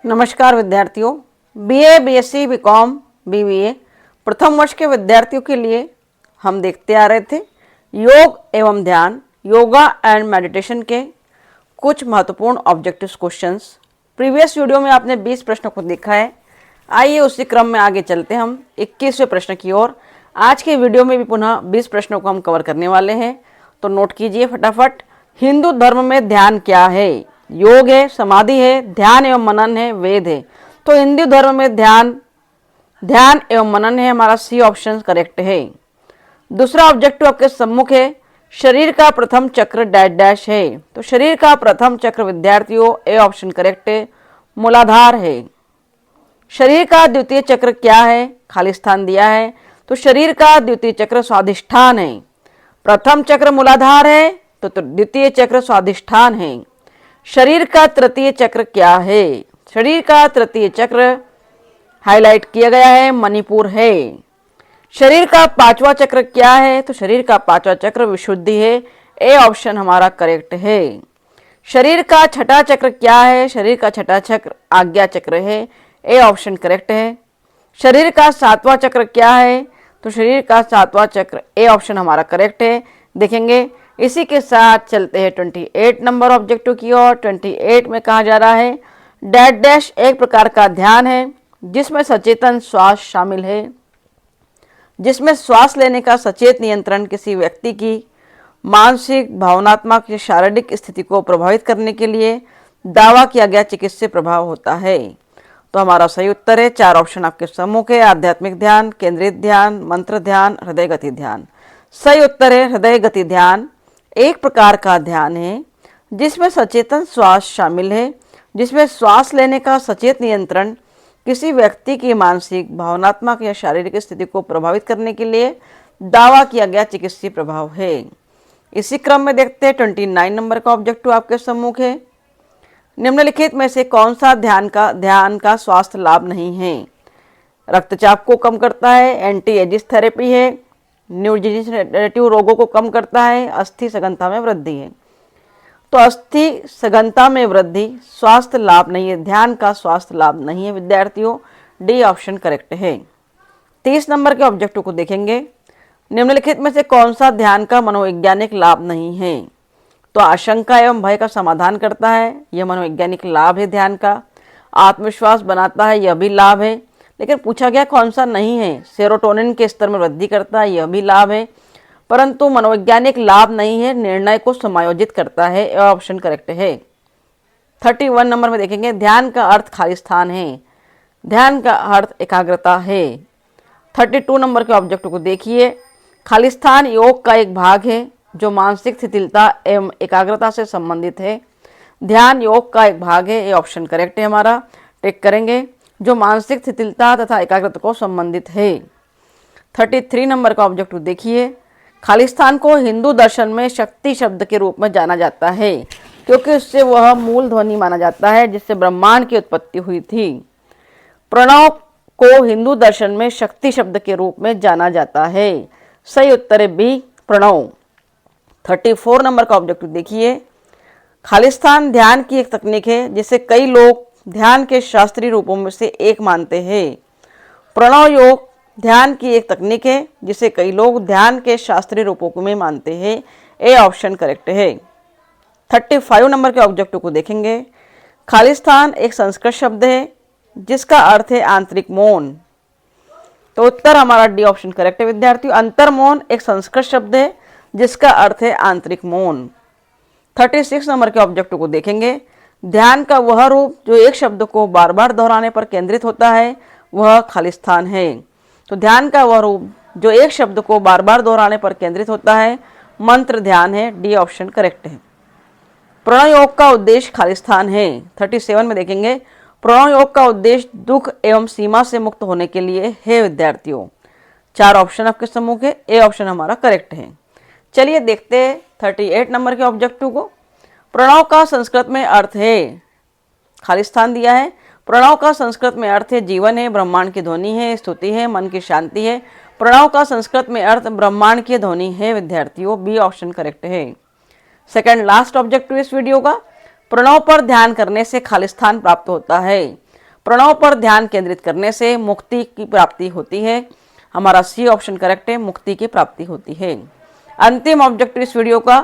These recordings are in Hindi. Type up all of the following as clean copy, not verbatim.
नमस्कार विद्यार्थियों, बीए, बीएससी, बीकॉम, बीबीए प्रथम वर्ष के विद्यार्थियों के लिए हम देखते आ रहे थे योग एवं ध्यान, योगा एंड मेडिटेशन के कुछ महत्वपूर्ण ऑब्जेक्टिव क्वेश्चंस। प्रीवियस वीडियो में आपने 20 प्रश्नों को देखा है। आइए उसी क्रम में आगे चलते हम 21वें प्रश्न की ओर। आज के वीडियो में भी पुनः 20 प्रश्नों को हम कवर करने वाले हैं, तो नोट कीजिए फटाफट। हिंदू धर्म में ध्यान क्या है? योग है, समाधि है, ध्यान एवं मनन है, वेद है। तो हिंदू धर्म में ध्यान एवं मनन है, हमारा सी ऑप्शन करेक्ट है। दूसरा ऑब्जेक्टिव आपके सम्मुख है, शरीर का प्रथम चक्र डैश डैश है। तो शरीर का प्रथम चक्र विद्यार्थियों ए ऑप्शन करेक्ट है, मूलाधार है। शरीर का द्वितीय चक्र क्या है? खाली स्थान दिया है, तो शरीर का द्वितीय चक्र स्वाधिष्ठान है। प्रथम चक्र मूलाधार है, तो द्वितीय चक्र स्वाधिष्ठान है। शरीर का तृतीय चक्र क्या है? शरीर का तृतीय चक्र हाईलाइट किया गया है, मणिपुर है। शरीर का पांचवा चक्र क्या है? तो शरीर का पांचवा चक्र विशुद्धि है, ए ऑप्शन हमारा करेक्ट है। शरीर का छठा चक्र क्या है? शरीर का छठा चक्र आज्ञा चक्र है, ए ऑप्शन करेक्ट है। शरीर का सातवां चक्र क्या है? तो शरीर का सातवां चक्र ए ऑप्शन हमारा करेक्ट है। देखेंगे इसी के साथ चलते हैं 28 नंबर ऑब्जेक्टिव की ओर। 28 में कहा जा रहा है डैश डैश एक प्रकार का ध्यान है जिसमें सचेतन श्वास शामिल है। जिसमें श्वास लेने का सचेत नियंत्रण किसी व्यक्ति की मानसिक, भावनात्मक या शारीरिक स्थिति को प्रभावित करने के लिए दावा किया गया चिकित्सीय प्रभाव होता है। तो हमारा सही उत्तर है, 4 ऑप्शन आपके सम्मुख है। आध्यात्मिक ध्यान, केंद्रित ध्यान, मंत्र ध्यान, हृदय गति ध्यान। सही उत्तर है हृदय गति ध्यान एक प्रकार का ध्यान है जिसमें सचेतन श्वास शामिल है। जिसमें श्वास लेने का सचेत नियंत्रण किसी व्यक्ति की मानसिक, भावनात्मक या शारीरिक स्थिति को प्रभावित करने के लिए दावा किया गया चिकित्सीय प्रभाव है। इसी क्रम में देखते हैं 29 नंबर का ऑब्जेक्टिव आपके सम्मुख है। निम्नलिखित में से कौन सा ध्यान का स्वास्थ्य लाभ नहीं है? रक्तचाप को कम करता है, एंटी एजिस थेरेपी है, न्यूरोडेजेनरेटिव रोगों को कम करता है, अस्थि सघनता में वृद्धि है। तो अस्थि सघनता में वृद्धि स्वास्थ्य लाभ नहीं है, ध्यान का स्वास्थ्य लाभ नहीं है विद्यार्थियों, डी ऑप्शन करेक्ट है। 30 नंबर के ऑब्जेक्टिव को देखेंगे। निम्नलिखित में से कौन सा ध्यान का मनोवैज्ञानिक लाभ नहीं है? तो आशंका एवं भय का समाधान करता है, यह मनोवैज्ञानिक लाभ है ध्यान का। आत्मविश्वास बनाता है, यह भी लाभ है। लेकिन पूछा गया कौन सा नहीं है? सेरोटोनिन के स्तर में वृद्धि करता है, यह भी लाभ है, परंतु मनोवैज्ञानिक लाभ नहीं है, निर्णय को समायोजित करता है, यह ऑप्शन करेक्ट है। 31 नंबर में देखेंगे ध्यान का अर्थ खाली स्थान है, ध्यान का अर्थ एकाग्रता है। 32 नंबर के ऑब्जेक्ट को देखिए। खाली स्थान योग का एक भाग है जो मानसिक शिथिलता एवं एकाग्रता से संबंधित है। ध्यान योग का एक भाग है, ये ऑप्शन करेक्ट है हमारा। टिक करेंगे, जो मानसिक शिथिलता तथा एकाग्रता को संबंधित है। 33 नंबर का ऑब्जेक्टिव देखिए। खाली स्थान को हिंदू दर्शन में शक्ति शब्द के रूप में जाना जाता है क्योंकि उससे वह मूल ध्वनि माना जाता है जिससे ब्रह्मांड की उत्पत्ति हुई थी। प्रणव को हिंदू दर्शन में शक्ति शब्द के रूप में जाना जाता है। सही उत्तर है बी, प्रणव। 34 नंबर का ऑब्जेक्टिव देखिए। खाली स्थान ध्यान की एक तकनीक है जिसे कई लोग ध्यान के शास्त्रीय रूपों में से एक मानते हैं। प्रणव योग ध्यान की एक तकनीक है जिसे कई लोग ध्यान के शास्त्रीय रूपों में मानते हैं, ए ऑप्शन करेक्ट है। 35 नंबर के ऑब्जेक्टिव को देखेंगे। खाली स्थान एक संस्कृत शब्द है जिसका अर्थ है आंतरिक मौन। तो उत्तर हमारा डी ऑप्शन करेक्ट है विद्यार्थियों। अंतर्मौन एक संस्कृत शब्द है जिसका अर्थ है आंतरिक मौन। 36 नंबर के ऑब्जेक्टिव को देखेंगे। ध्यान का वह रूप जो एक शब्द को बार बार दोहराने पर केंद्रित होता है वह खाली स्थान है। तो ध्यान का वह रूप जो एक शब्द को बार बार दोहराने पर केंद्रित होता है मंत्र ध्यान है, डी ऑप्शन करेक्ट है। प्रणव योग का उद्देश्य खाली स्थान है। 37 में देखेंगे प्रणव योग का उद्देश्य दुख एवं सीमा से मुक्त होने के लिए है विद्यार्थियों। 4 ऑप्शन आपके सम्मुख है, ए ऑप्शन हमारा करेक्ट है। चलिए देखते हैं 38 नंबर के ऑब्जेक्टिव को। प्रणव का संस्कृत में अर्थ है, खाली स्थान दिया है। प्रणव का संस्कृत में अर्थ है जीवन है, ब्रह्मांड की ध्वनि है, स्तुति है, मन की शांति है। प्रणव का संस्कृत में अर्थ ब्रह्मांड की ध्वनि है विद्यार्थियों, बी ऑप्शन करेक्ट है। सेकंड लास्ट ऑब्जेक्टिव इस वीडियो का, प्रणव पर ध्यान करने से खालिस्थान प्राप्त होता है। प्रणव पर ध्यान केंद्रित करने से मुक्ति की प्राप्ति होती है। हमारा सी ऑप्शन करेक्ट है, मुक्ति की प्राप्ति होती है। अंतिम ऑब्जेक्टिव इस वीडियो का,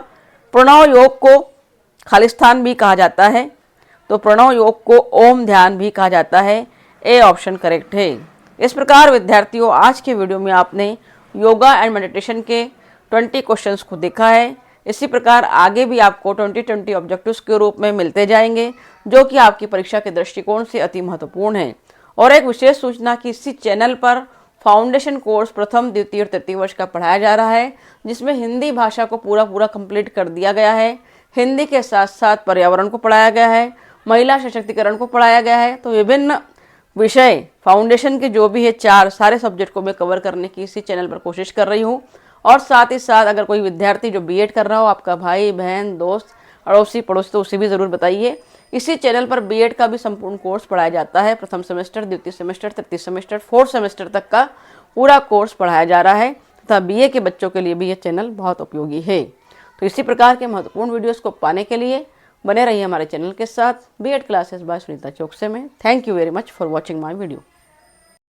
प्रणव योग को खालिस्तान भी कहा जाता है, तो प्रणव योग को ओम ध्यान भी कहा जाता है। ए ऑप्शन करेक्ट है। इस प्रकार विद्यार्थियों, आज के वीडियो में आपने योगा एंड मेडिटेशन के 20 क्वेश्चंस को देखा है। इसी प्रकार आगे भी आपको 20 ऑब्जेक्टिव्स के रूप में मिलते जाएंगे, जो कि आपकी परीक्षा के दृष्टिकोण से अति महत्वपूर्ण है। और एक विशेष सूचना कि इसी चैनल पर फाउंडेशन कोर्स प्रथम, द्वितीय और तृतीय वर्ष का पढ़ाया जा रहा है, जिसमें हिंदी भाषा को पूरा कंप्लीट कर दिया गया है। हिंदी के साथ साथ पर्यावरण को पढ़ाया गया है, महिला सशक्तिकरण को पढ़ाया गया है। तो विभिन्न विषय फाउंडेशन के जो भी है 4 सारे सब्जेक्ट को मैं कवर करने की इसी चैनल पर कोशिश कर रही हूँ। और साथ ही साथ अगर कोई विद्यार्थी जो बीएड कर रहा हो, आपका भाई बहन दोस्त अड़ोसी पड़ोसी, तो उसे भी ज़रूर बताइए। इसी चैनल पर बीएड का भी संपूर्ण कोर्स पढ़ाया जाता है। प्रथम सेमेस्टर, द्वितीय सेमेस्टर, तृतीय सेमेस्टर, 4th सेमेस्टर तक का पूरा कोर्स पढ़ाया जा रहा है तथा बीए के बच्चों के लिए भी यह चैनल बहुत उपयोगी है। तो इसी प्रकार के महत्वपूर्ण वीडियोस को पाने के लिए बने रहिए हमारे चैनल के साथ। B Ed classes by Sunita Chouksey में। Thank you very much for watching my video.